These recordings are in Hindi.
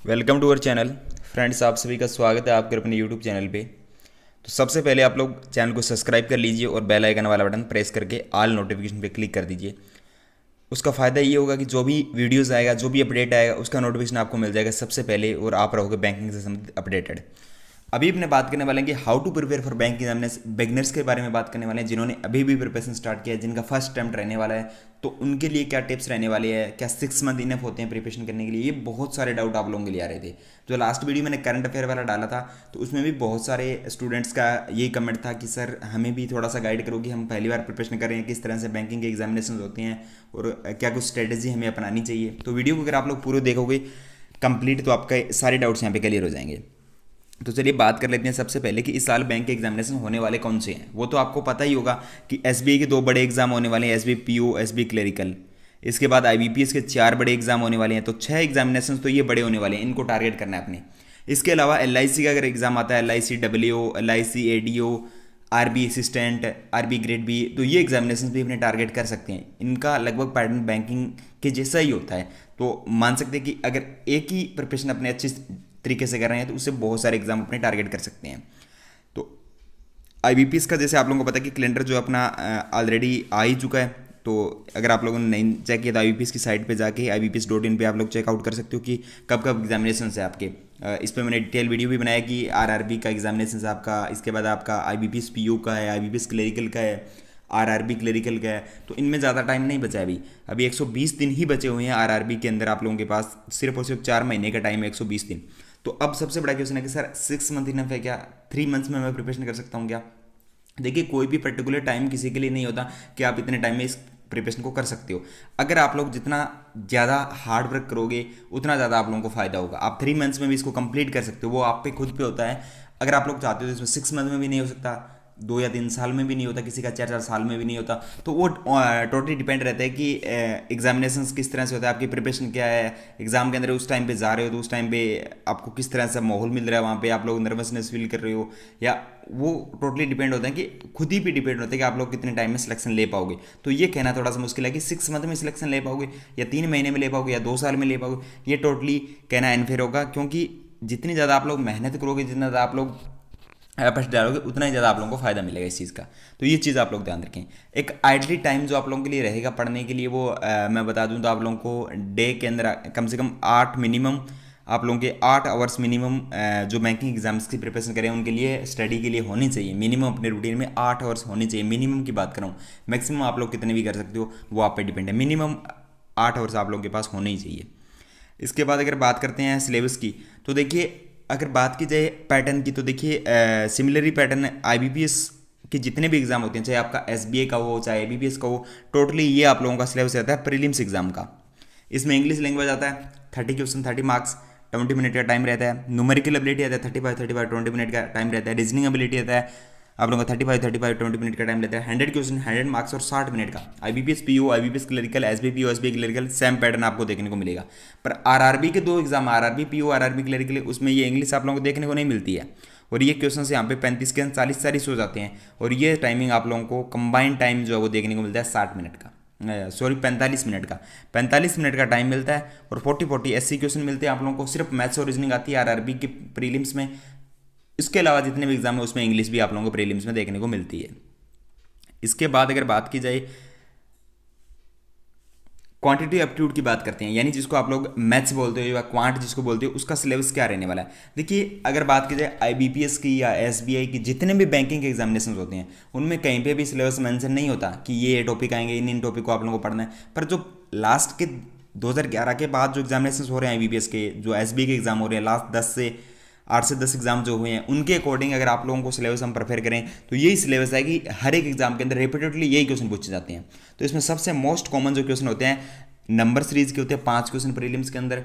Welcome to our channel. Friends, आप सभी का स्वागत है आपके अपने यूट्यूब चैनल पे। तो सबसे पहले आप लोग चैनल को सब्सक्राइब कर लीजिए और बेल आइकन वाला बटन प्रेस करके ऑल नोटिफिकेशन पे क्लिक कर दीजिए। उसका फ़ायदा ये होगा कि जो भी वीडियोस आएगा, जो भी अपडेट आएगा, उसका नोटिफिकेशन आपको मिल जाएगा सबसे पहले और आप रहोगे बैंकिंग से संबंधित अपडेटेड। अभी अपने बात करने वाले हैं कि how to prepare for bank examination. Beginners के बारे में बात करने वाले हैं जिन्होंने अभी भी प्रिपरेशन स्टार्ट किया है, जिनका फर्स्ट अटेम्प्ट रहने वाला है। तो उनके लिए क्या टिप्स रहने वाले हैं, क्या 6 मंथ इनफ होते हैं प्रिपरेशन करने के लिए, ये बहुत सारे डाउट आप लोगों के लिए आ रहे थे। जो लास्ट वीडियो मैंने करंट अफेयर वाला डाला था, तो उसमें भी बहुत सारे स्टूडेंट्स का यही कमेंट था कि सर हमें भी थोड़ा सा गाइड करो कि हम पहली बार प्रिपरेशन कर रहे हैं, किस तरह से बैंकिंग के एग्जामिनेशन होते हैं और क्या कुछ स्ट्रेटेजी हमें अपनानी चाहिए। तो वीडियो को अगर आप लोग पूरे देखोगे कंप्लीट, तो आपके सारे डाउट्स यहाँ पे क्लियर हो जाएंगे। तो चलिए बात कर लेते हैं सबसे पहले कि इस साल बैंक के एग्जामिनेशन होने वाले कौन से हैं। वो तो आपको पता ही होगा कि एसबीआई के 2 बड़े एग्जाम होने वाले हैं, एसबीआई पीओ, एसबीआई क्लरिकल। इसके बाद आईबीपीएस के 4 बड़े एग्जाम होने वाले हैं। तो 6 एग्जामिनेशन तो ये बड़े होने वाले हैं, इनको टारगेट करना है अपने। इसके अलावा एलआईसी का अगर एग्जाम आता है, LIC W, LIC ADO, RB assistant, RB grade B, तो ये एग्जामिनेशन भी अपने टारगेट कर सकते हैं। इनका लगभग पैटर्न बैंकिंग के जैसा ही होता है। तो मान सकते हैं कि अगर एक ही प्रिपरेशन अपने अच्छी तरीके से कर रहे हैं तो उससे बहुत सारे एग्जाम अपने टारगेट कर सकते हैं। तो आईबीपीएस का जैसे आप लोगों को पता है कि कैलेंडर जो अपना ऑलरेडी आ ही चुका है। तो अगर आप लोगों ने नहीं चेक किया तो आईबीपीएस की साइट पे जाके IBPS.in पे आप लोग चेकआउट कर सकते हो कि कब कब एग्जामिनेशन है आपके। इस पर मैंने डिटेल वीडियो भी बनाया कि आरआरबी का एग्जामिनेशन है आपका, इसके बाद आपका आईबीपीएस पीयू का है, आईबीपीएस क्लरिकल का है, आरआरबी क्लरिकल का है। तो इनमें ज़्यादा टाइम नहीं बचा है अभी 120 दिन ही बचे हुए हैं आरआरबी के अंदर। आप लोगों के पास सिर्फ और सिर्फ 4 महीने का टाइम है, 120 दिन। तो अब सबसे बड़ा क्वेश्चन है कि सर 6 मंथ इनफ है क्या, 3 मंथ्स में मैं प्रिपरेशन कर सकता हूँ क्या। देखिए, कोई भी पर्टिकुलर टाइम किसी के लिए नहीं होता कि आप इतने टाइम में इस प्रिपरेशन को कर सकते हो। अगर आप लोग जितना ज़्यादा हार्ड वर्क करोगे उतना ज़्यादा आप लोगों को फायदा होगा। आप 3 मंथ्स में भी इसको कंप्लीट कर सकते हो, वो आप पे खुद पे होता है। अगर आप लोग चाहते हो तो इसमें 6 मंथ में भी नहीं हो सकता, 2 या 3 साल में भी नहीं होता, किसी का 4 4 साल में भी नहीं होता। तो वो टोटली डिपेंड रहता है कि एग्जामिनेशन किस तरह से होता है, आपकी प्रिपरेशन क्या है। एग्जाम के अंदर उस टाइम पे जा रहे हो तो उस टाइम पे आपको किस तरह से माहौल मिल रहा है, वहाँ पे आप लोग नर्वसनेस फील कर रहे हो, या वो टोटली डिपेंड होता है कि खुद ही पे डिपेंड होता है कि आप लोग कितने टाइम में सिलेक्शन ले पाओगे। तो ये कहना थोड़ा सा मुश्किल है कि 6 मंथ में सिलेक्शन ले पाओगे या 3 महीने में ले पाओगे या 2 साल में ले पाओगे। ये टोटली कहना अनफेयर होगा, क्योंकि जितनी ज़्यादा आप लोग मेहनत करोगे, जितना ज़्यादा आप लोग एफर्ट्स डालोगे, उतना ही ज़्यादा आप लोगों को फायदा मिलेगा इस चीज़ का। तो ये चीज़ आप लोग ध्यान रखें। एक आइडली टाइम जो आप लोगों के लिए रहेगा पढ़ने के लिए, वो मैं बता दूं तो आप लोगों को डे के अंदर कम से कम 8 मिनिमम, आप लोगों के 8 आवर्स मिनिमम जो बैंकिंग एग्जाम्स की प्रिपरेशन करें उनके लिए स्टडी के लिए होनी चाहिए। मिनिमम अपने रूटीन में 8 आवर्स होनी चाहिए, मिनिमम की बात कर रहा हूँ। मैक्सिमम आप लोग कितने भी कर सकते हो वो आप पे डिपेंड है। मिनिमम 8 आवर्स आप लोगों के पास होने ही चाहिए। इसके बाद अगर बात करते हैं सिलेबस की, तो देखिए अगर बात की जाए पैटर्न की, तो देखिए सिमिलरी पैटर्न आईबीपीएस के जितने भी एग्जाम होते हैं, चाहे आपका एसबीआई का हो चाहे आईबीपीएस का हो, टोटली ये आप लोगों का सिलेबस रहता है प्रीलिम्स एग्जाम का। इसमें इंग्लिश लैंग्वेज आता है, 30 क्वेश्चन 30 मार्क्स, 20 मिनट का टाइम रहता है। न्यूमेरिकल एबिलिटी आता है 35 20 मिनट का टाइम रहता है। रीजनिंग एबिलिटी आता है आप लोगों का 35 20 मिनट का टाइम रहता है। 100 क्वेश्चन 100 मार्क्स और 60 मिनट का। IBPS PO, IBPS clerical, SBI PO, SBI clerical same pattern आपको देखने को मिलेगा। पर आरआरबी के 2 exam, RRB PO, RRB clerical, उसमें ये इंग्लिश आप लोगों को देखने को नहीं मिलती है। और ये क्वेश्चन यहाँ पे 35 के 40 हो जाते हैं। और ये टाइमिंग आप लोगों को कंबाइंड टाइम जो है वो देखने को मिलता है 60 मिनट का, सॉरी 45 मिनट का। 45 मिनट का टाइम मिलता है और 40 80 क्वेश्चन मिलते हैं आप लोगों को। सिर्फ मैथ्स और रीजनिंग आती है आरआरबी के प्रीलिम्स में। इसके अलावा जितने भी एग्जाम है उसमें इंग्लिश भी आप लोगों को प्रीलिम्स में देखने को मिलती है। इसके बाद अगर बात की जाए क्वांटिटी एप्टीट्यूड की बात करते हैं, यानी जिसको आप लोग मैथ्स बोलते हो या क्वांट जिसको बोलते हो, उसका सिलेबस क्या रहने वाला है। देखिए अगर बात की जाए आईबीपीएस की या एसबीआई की, जितने भी बैंकिंग के एग्जामिनेशन होते हैं उनमें कहीं पे भी सिलेबस मेंशन नहीं होता कि ये टॉपिक आएंगे, इन टॉपिक को आप लोगों को पढ़ना है। पर जो लास्ट के 2011 के बाद जो एग्जामिनेशन हो रहे हैं आईबीपीएस के, जो एसबीआई के एग्जाम हो रहे हैं, लास्ट 8 से 10 एग्जाम जो हुए हैं, उनके अकॉर्डिंग अगर आप लोगों को सिलेबस हम प्रिपेयर करें तो यही सिलेबस है कि हर एक एग्जाम के अंदर रिपीटेडली यही क्वेश्चन पूछे जाते हैं। तो इसमें सबसे मोस्ट कॉमन जो क्वेश्चन होते हैं नंबर सीरीज के होते हैं। 5 क्वेश्चन प्रीलिम्स के अंदर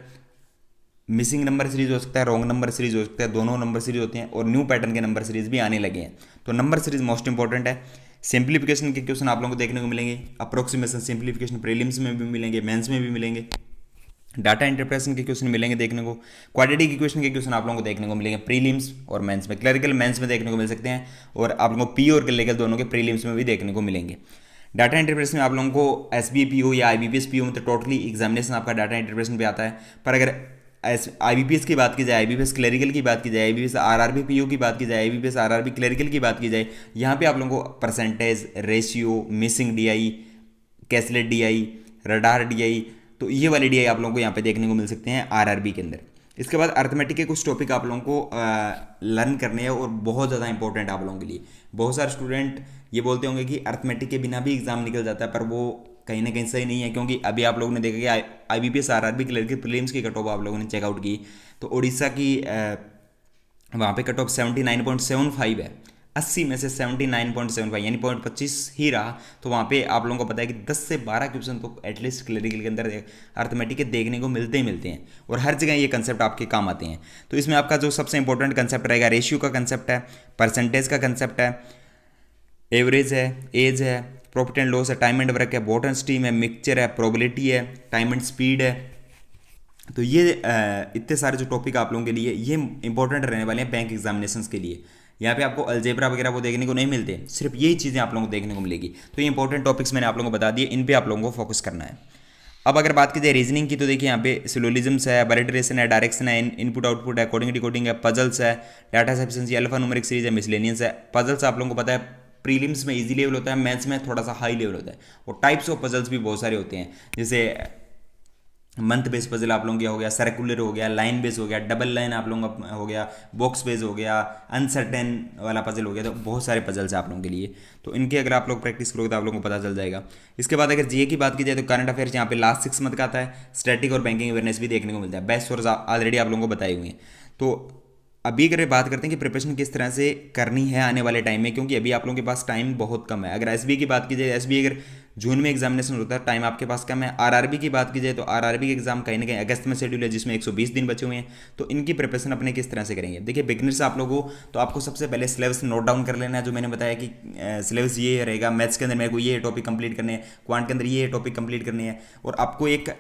मिसिंग नंबर सीरीज हो सकता है, रॉन्ग नंबर सीरीज हो सकता है, दोनों नंबर सीरीज होते हैं। और न्यू पैटर्न के नंबर सीरीज भी आने लगे हैं। तो नंबर सीरीज मोस्ट इंपॉर्टेंट है। सिंप्लीफिकेशन के क्वेश्चन आप लोगों को देखने को मिलेंगे, अप्रोक्सीमेशन सिंप्लीफिकेशन प्रीलिम्स में भी मिलेंगे, मेंस में भी मिलेंगे। डाटा इंटरप्रेशन के क्वेश्चन मिलेंगे देखने को। क्वाड्रेटिक इक्वेशन के क्वेश्चन आप लोगों को देखने को मिलेंगे प्रीलिम्स और मेंस में। क्लरिकल मेंस में देखने को मिल सकते हैं और आप लोगों को पी और क्लरिकल दोनों के प्रीलिम्स में भी देखने को मिलेंगे। डाटा इंटरप्रेशन में आप लोगों को एसबीआई पीओ या आईबीपीएस पीओ में तो टोटली एग्जामिनेशन आपका डाटा इंटरप्रेशन पे आता है। पर अगर IBPS की बात की जाए, IBPS क्लरिकल की बात की जाए, IBPS RRB PO की बात की जाए, IBPS RRB क्लरिकल की बात की जाए, यहाँ पे आप लोगों को percentage, ratio, missing DI, कैसलेट DI, radar DI, तो ये वाले DI आप लोगों को यहाँ पे देखने को मिल सकते हैं RRB के अंदर। इसके बाद अर्थमेटिक के कुछ टॉपिक आप लोगों को लर्न करने हैं और बहुत ज़्यादा इंपॉर्टेंट आप लोगों के लिए। बहुत सारे स्टूडेंट ये बोलते होंगे कि अर्थमेटिक के बिना भी एग्जाम निकल जाता है, पर वो कहीं ना कहीं सही नहीं है, क्योंकि अभी आप लोगों ने देखा कि IBPS RRB क्लियर की प्रीलिम्स की कट ऑफ आप लोगों ने चेकआउट की, तो उड़ीसा की वहाँ पे कट ऑफ 79.75 है। 80 में से 79.75 यानी 0.25 ही रहा, तो वहाँ पे आप लोगों को पता है कि 10 से 12 क्वेश्चन तो एटलीस्ट क्लरिकल के अंदर अर्थमेटिक के देखने को मिलते ही मिलते हैं, और हर जगह ये कंसेप्ट आपके काम आते हैं। तो इसमें आपका जो सबसे इंपॉर्टेंट कंसेप्ट रहेगा, रेशियो का कंसेप्ट है, परसेंटेज का कंसेप्ट है, एवरेज है, एज है, प्रॉफिट एंड लॉस है, टाइम एंड वर्क है, बॉट एंड स्ट्रीम है, मिक्सचर है, प्रोबेबिलिटी है, टाइम एंड स्पीड है। तो ये इतने सारे जो टॉपिक आप लोगों के लिए ये इंपॉर्टेंट रहने वाले हैं बैंक एग्जामिनेशंस के लिए। यहाँ पे आपको अलजेब्रा वगैरह वो देखने को नहीं मिलते, सिर्फ यही चीज़ें आप लोगों को देखने को मिलेगी। तो ये इंपॉर्टेंट टॉपिक्स मैंने आप लोगों को बता दिए, इन पे आप लोगों को फोकस करना है। अब अगर बात की जाए रीजनिंग की, तो देखिए यहाँ पे सिलोजिज्म्स है, बरेटरेशन है, डायरेक्शन है, इनपुट आउटपुट है, कोडिंग डिकोडिंग है, पजल्स है, data sufficiency, alpha numeric series है, मिसलेनियस है। पजल्स आप लोगों को पता है प्रीलिम्स में इजी लेवल होता है, मैथ्स में थोड़ा सा हाई लेवल होता है, और टाइप्स ऑफ पजल्स भी बहुत सारे होते हैं, जैसे मंथ बेस पजल आप लोगों का हो गया, सर्कुलर हो गया, लाइन बेस हो गया, डबल लाइन आप लोगों का हो गया, बॉक्स बेस हो गया, अनसर्टेन वाला पजल हो गया। तो बहुत सारे पजल्स हैं आप लोगों के लिए, तो इनके अगर आप लोग प्रैक्टिस करोगे तो आप लोगों को पता चल जाएगा। इसके बाद अगर GA की बात की जाए तो करंट अफेयर्स यहाँ पे लास्ट 6 मंथ का आता है, स्टैटिक और बैंकिंग अवेयरनेस भी देखने को मिलता है। बेस्ट सोर्स ऑलरेडी आप लोगों को बताई हुई हैं। तो अभी अगर बात करते हैं कि प्रिपरेशन किस तरह से करनी है आने वाले टाइम में, क्योंकि अभी आप लोगों के पास टाइम बहुत कम है। अगर SBI की बात की जाए, SBI अगर जून में एग्जामिनेशन होता है, टाइम आपके पास कम है। RRB की बात की जाए तो RRB की एग्जाम कहीं ना कहीं अगस्त में शेड्यूल है, जिसमें 120 दिन बचे हुए हैं। तो इनकी प्रिपरेशन अपने किस तरह से करेंगे, देखिए बिगनर्स आप लोगों को, तो आपको सबसे पहले सिलेबस नोट डाउन कर लेना है। जो मैंने बताया कि सिलेबस ये रहेगा, मैथ्स के अंदर मेरे को ये टॉपिक कंप्लीट करने हैं, क्वांट के अंदर ये टॉपिक कंप्लीट करने हैं, और आपको एक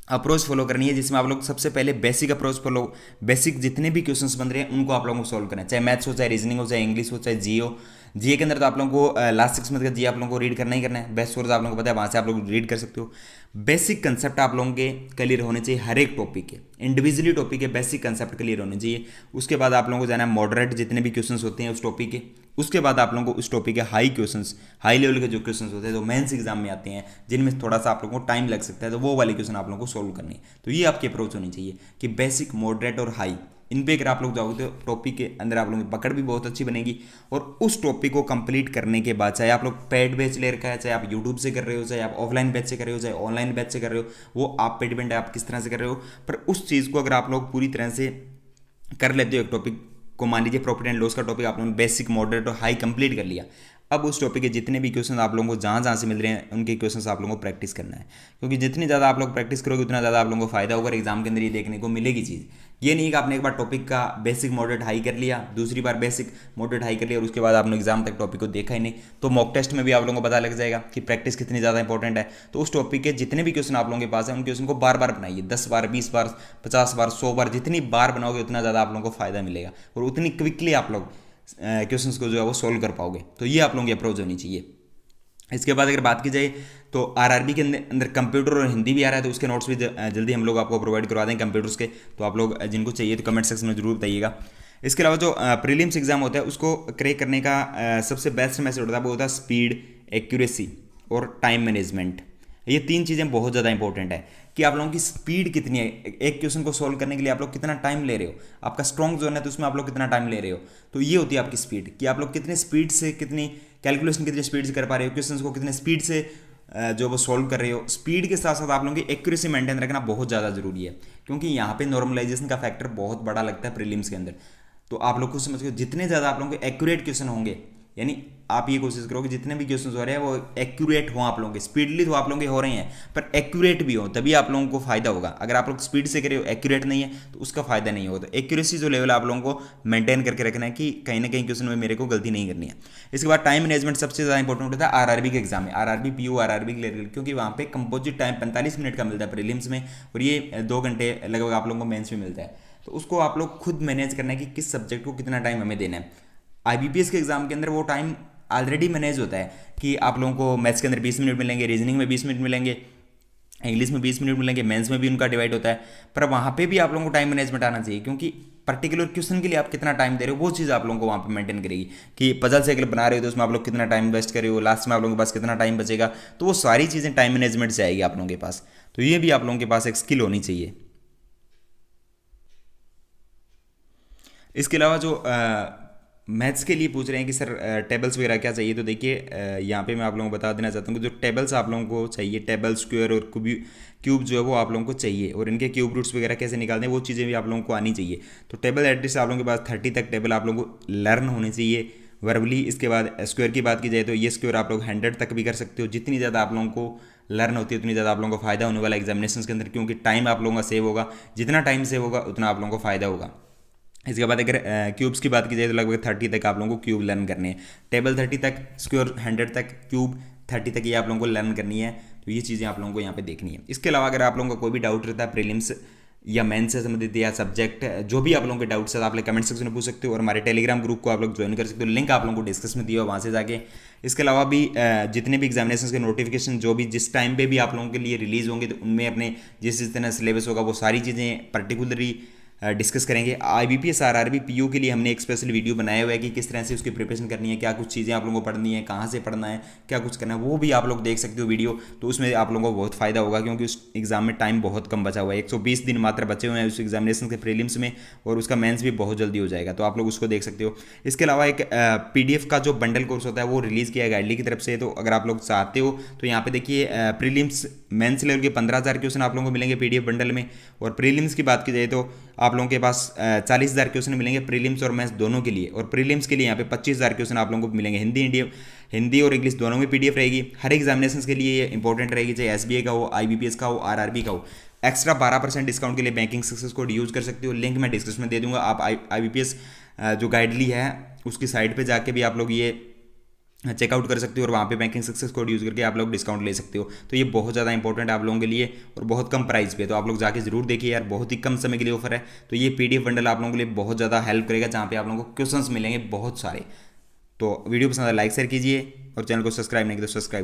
अप्रोच फॉलो करनी है जिसमें आप लोग सबसे पहले बेसिक अप्रोच फॉलो, बेसिक जितने भी क्वेश्चंस बन रहे हैं उनको आप लोगों को सॉल्व करना है, चाहे मैथ्स हो, चाहे रीजनिंग हो, चाहे इंग्लिश हो, चाहे GA हो। GA के अंदर तो आप लोगों को लास्ट 6 मंथ का GA आप लोगों को रीड करना ही करना है। बेस्ट सोर्स आप लोगों को पता है, वहाँ से आप लोग रीड कर सकते हो। बेसिक कंसेप्ट आप लोगों के क्लियर होने चाहिए, हर एक टॉपिक के इंडिविजुअली टॉपिक के बेसिक कंसेप्ट क्लियर होने चाहिए। उसके बाद आप लोगों को जाना है मॉडरेट जितने भी क्वेश्चंस होते हैं उस टॉपिक के। उसके बाद आप लोगों को उस टॉपिक के हाई क्वेश्चंस, हाई लेवल के जो क्वेश्चंस होते हैं, जो मेंस एग्जाम में आते हैं, जिनमें थोड़ा सा आप लोगों को टाइम लग सकता है, तो वो वाले क्वेश्चन आप लोगों को सोल्व करने हैं। तो ये आपकी अप्रोच होनी चाहिए कि बेसिक, मॉडरेट और हाई, इन पे अगर आप लोग जाओगे तो टॉपिक के अंदर आप लोगों की पकड़ भी बहुत अच्छी बनेगी। और उस टॉपिक को कंप्लीट करने के बाद, चाहे आप लोग पेड बैच ले रखा है, चाहे आप यूट्यूब से कर रहे हो, चाहे आप ऑफलाइन बैच से कर रहे हो, चाहे ऑनलाइन बैच से कर रहे हो, वो आप पे डिपेंड है आप किस तरह से कर रहे हो। पर उस चीज़ को अगर आप लोग पूरी तरह से कर लेते हो, एक टॉपिक को मान लीजिए प्रॉफिट एंड लॉस का टॉपिक आप लोगों ने बेसिक, मॉडरेट और हाई कंप्लीट कर लिया, अब उस टॉपिक के जितने भी क्वेश्चन आप लोगों को जहाँ जहाँ से मिल रहे हैं उनके क्वेश्चन आप लोगों को प्रैक्टिस करना है, क्योंकि जितनी ज़्यादा आप लोग प्रैक्टिस करोगे उतना ज़्यादा आप लोगों को फायदा होगा। एग्जाम के अंदर ये देखने को मिलेगी चीज़, ये नहीं कि आपने एक बार टॉपिक का बेसिक, मॉडरेट, हाई कर लिया, दूसरी बार बेसिक, मॉडरेट, हाई कर लिया और उसके बाद आपने एग्जाम तक टॉपिक को देखा ही नहीं। तो मॉक टेस्ट में भी आप लोगों को पता लग जाएगा कि प्रैक्टिस कितनी ज़्यादा इंपॉर्टेंट है। तो उस टॉपिक के जितने भी क्वेश्चन आप लोगों के पास है उन क्वेश्चन को बार बार बनाइए, 10 बार, 20 बार, 50 बार, 100 बार, जितनी बार बनाओगे उतना ज़्यादा आप लोगों को फायदा मिलेगा और उतनी क्विकली आप लोग क्वेश्चंस को जो है वो सोल्व कर पाओगे। तो ये आप लोगों की अप्रोच होनी चाहिए। इसके बाद अगर बात की जाए तो RRB के अंदर कंप्यूटर और हिंदी भी आ रहा है, तो उसके नोट्स भी जल्दी हम लोग आपको प्रोवाइड करवा देंगे कंप्यूटर्स के। तो आप लोग जिनको चाहिए तो कमेंट सेक्शन में जरूर बताइएगा। इसके अलावा जो प्रीलिम्स एग्जाम होता है उसको क्रैक करने का सबसे बेस्ट मेथड होता है, वो होता है स्पीड, एक्यूरेसी और टाइम मैनेजमेंट। ये 3 चीज़ें बहुत ज़्यादा इंपॉर्टेंट है कि आप लोगों की स्पीड कितनी है, एक क्वेश्चन को सोल्व करने के लिए आप लोग कितना टाइम ले रहे हो, आपका स्ट्रॉन्ग जोन है तो उसमें आप लोग कितना टाइम ले रहे हो। तो ये होती है आपकी स्पीड, कि आप लोग कितने स्पीड से, कितनी कैलकुलेशन कितनी स्पीड से कर पा रहे हो, क्वेश्चन को कितने स्पीड से जो वो सोल्व कर रहे हो। स्पीड के साथ साथ आप लोगों की एक्यूरेसी मेंटेन रखना बहुत ज़्यादा जरूरी है, क्योंकि यहाँ पे नॉर्मलाइजेशन का फैक्टर बहुत बड़ा लगता है प्रीलिम्स के अंदर। तो आप लोग खुद समझो, जितने ज़्यादा आप लोगों के एक्यूरेट क्वेश्चन होंगे, यानी आप ये कोशिश करो कि जितने भी क्वेश्चन हो रहे हैं वो एक्यूरेट हो आप लोगों के, स्पीडली तो आप लोगों के हो रहे हैं पर एक्यूरेट भी हो, तभी आप लोगों को फायदा होगा। अगर आप लोग स्पीड से करे हो, एक्यूरेट नहीं है तो उसका फायदा नहीं होगा। तो एक्यूरेसी जो लेवल आप लोगों को मेंटेन करके रखना है कि कहीं ना कहीं क्वेश्चन में मेरे को गलती नहीं करनी है। इसके बाद टाइम मैनेजमेंट सबसे ज़्यादा इंपॉर्टेंट होता है RRB के एग्जाम में, RRB PO, RRB क्लियर, क्योंकि वहाँ पे कंपोजिट टाइम 45 मिनट का मिलता है प्रीलिम्स में, और ये 2 घंटे लगभग आप लोगों को मेंस में मिलता है। तो उसको आप लोग खुद मैनेज करना है कि किस सब्जेक्ट को कितना टाइम हमें देना है। IBPS के एग्जाम के अंदर वो टाइम ऑलरेडी मैनेज होता है कि आप लोगों को मैथ्स के अंदर 20 मिनट मिलेंगे, रीजनिंग में 20 मिनट मिलेंगे, इंग्लिश में 20 मिनट मिलेंगे, मेंस में भी उनका डिवाइड होता है। पर वहाँ पे भी आप लोगों को टाइम मैनेजमेंट आना चाहिए, क्योंकि पर्टिकुलर क्वेश्चन के लिए आप कितना टाइम दे रहे हो वो चीज़ आप लोगों को वहाँ पे मेंटेन करेगी। कि पजल से अगर बना रहे हो तो उसमें आप लोग कितना टाइम वेस्ट कर रहे हो, लास्ट में आप लोगों के पास कितना टाइम बचेगा, तो वो सारी चीज़ें टाइम मैनेजमेंट से आएगी आप लोगों के पास। तो ये भी आप लोगों के पास एक स्किल होनी चाहिए। इसके अलावा जो मैथ्स के लिए पूछ रहे हैं कि सर टेबल्स वगैरह क्या चाहिए, तो देखिए यहाँ पे मैं आप लोगों को बता देना चाहता हूँ कि जो टेबल्स आप लोगों को चाहिए, टेबल, स्क्वायर और क्यूब जो है वो आप लोगों को चाहिए, और इनके क्यूब रूट्स वगैरह कैसे निकालते हैं वो चीज़ें भी आप लोगों को आनी चाहिए। तो टेबल एटलीस्ट आप लोगों के पास 30 तक टेबल आप लोगों को लर्न होने चाहिए वर्बली। इसके बाद स्क्वायर की बात की जाए तो ये स्क्वायर आप लोग 100 तक भी कर सकते हो। जितनी ज़्यादा आप लोगों को लर्न होती है उतनी ज़्यादा आप लोगों को फायदा होने वाला एग्जामिनेशन के अंदर, क्योंकि टाइम आप लोगों का सेव होगा। जितना टाइम सेव होगा उतना आप लोगों को फायदा होगा। इसके बाद अगर क्यूब्स की बात की जाए तो लगभग 30 तक आप लोगों को क्यूब लर्न करने हैं। टेबल 30 तक, स्क्वायर 100 तक, क्यूब 30 तक, ये आप लोगों को लर्न करनी है। तो ये चीज़ें आप लोगों को यहाँ पे देखनी है। इसके अलावा अगर आप लोगों का कोई भी डाउट रहता है प्रीलिम्स या मेंस से संबंधित या सब्जेक्ट, जो भी आप लोगों के डाउट्स है आप लोग कमेंट सेक्शन में पूछ सकते हो, और हमारे टेलीग्राम ग्रुप को आप लोग ज्वाइन कर सकते हो। लिंक आप लोगों को डिस्कस में दिया हो, वहाँ से जाके। इसके अलावा भी जितने भी एग्जामिनेशन के नोटिफिकेशन जो भी जिस टाइम पे भी आप लोगों के लिए रिलीज होंगे, तो उनमें अपने जिस तरह सिलेबस होगा वो सारी चीज़ें पर्टिकुलरली डिस्कस करेंगे। IBPS RRB PO के लिए हमने एक स्पेशल वीडियो बनाया हुआ है कि किस तरह से उसकी प्रिपरेशन करनी है, क्या कुछ चीज़ें आप लोगों को पढ़नी है, कहाँ से पढ़ना है, क्या कुछ करना है, वो भी आप लोग देख सकते हो वीडियो। तो उसमें आप लोगों को बहुत फायदा होगा, क्योंकि उस एग्जाम में टाइम बहुत कम बचा हुआ है। 120 दिन मात्र बचे हुए हैं उस एग्जामिनेशन के प्रीलिम्स में, और उसका मेंस भी बहुत जल्दी हो जाएगा। तो आप लोग उसको देख सकते हो। इसके अलावा एक PDF का जो बंडल कोर्स होता है वो रिलीज़ किया है गाइडली की तरफ से। तो अगर आप लोग चाहते हो तो यहाँ पे देखिए प्रीलिम्स मेंस लेवल के 15,000 क्वेश्चन आप लोगों को मिलेंगे PDF बंडल में, और प्रीलिम्स की बात की जाए तो आप लोगों के पास 40,000 क्वेश्चन मिलेंगे प्रीलिम्स और मैथ्स दोनों के लिए। और प्रीलिम्स के लिए यहाँ पे 25,000 क्वेश्चन आप लोगों को मिलेंगे। हिंदी और इंग्लिश दोनों में PDF रहेगी। हर एग्जामिनेशन के लिए ये इंपॉर्टेंट रहेगी, चाहे SBI का हो, IBPS का हो, RRB का हो। एक्स्ट्रा 12% डिस्काउंट के लिए बैंकिंग सक्सेस कोड यूज़ कर सकते हो। लिंक मैं डिस्क्रिप्शन में दे दूंगा। आप IBPS जो गाइडली है उसकी साइट पर जाके भी आप लोग ये चेकआउट कर सकते हो, और वहाँ पे बैंकिंग सक्सेस कोड यूज़ करके आप लोग डिस्काउंट ले सकते हो। तो ये बहुत ज़्यादा इंपॉर्टेंट है आप लोगों के लिए, और बहुत कम प्राइस पे। तो आप लोग जाके जरूर देखिए यार, बहुत ही कम समय के लिए ऑफर है। तो ये PDF बंडल आप लोगों के लिए बहुत ज़्यादा हेल्प करेगा, जहाँ पे आप लोगों को क्वेश्चंस मिलेंगे बहुत सारे। तो वीडियो पसंद है लाइक शेयर कीजिए, और चैनल को सब्सक्राइब नहीं किया तो सब्सक्राइब